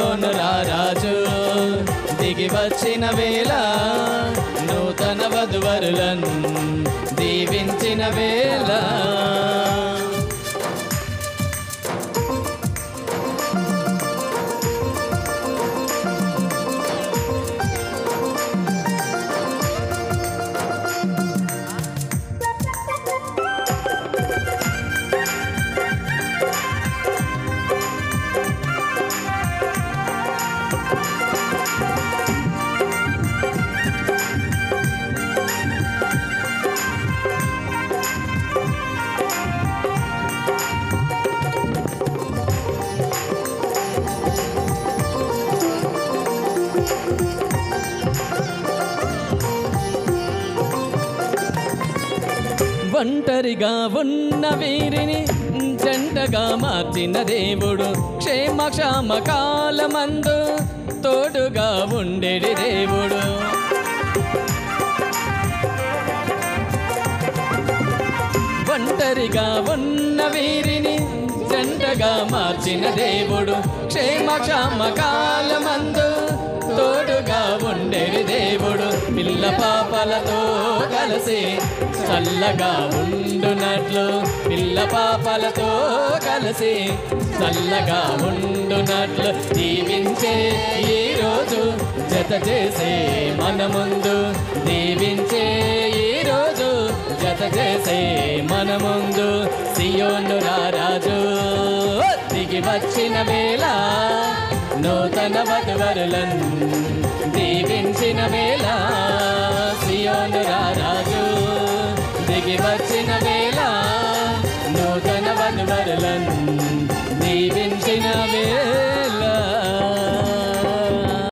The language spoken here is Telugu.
సియోను రారాజు దిగి వచ్చిన వేళ నూతన వధువరులను దీవించిన వేళ ఒంటరిగా ఉన్న వీరిని జంటగా మార్చిన దేవుడు క్షేమ కాలమందు తోడుగా ఉండేది దేవుడు ఒంటరిగా ఉన్న వీరిని జంటగా మార్చిన దేవుడు క్షేమ కాలమందు తోడుగా ఉండేది దేవుడు పిల్ల పాపలతో కలిసి చల్లగా ఉండునట్లు పిల్ల పాపలతో కలిసి చల్లగా ఉండునట్లు దీవించే ఈరోజు జత చేసే మన ముందు దీవించే ఈరోజు జత చేసే మన ముందు సియోను రారాజు దిగి వచ్చిన వేళ నూతన వధువరులను దీవించిన వేళ సియోను రారాజు దిగి వచ్చిన వేళ నూతన వధువరులను దీవించిన వేళ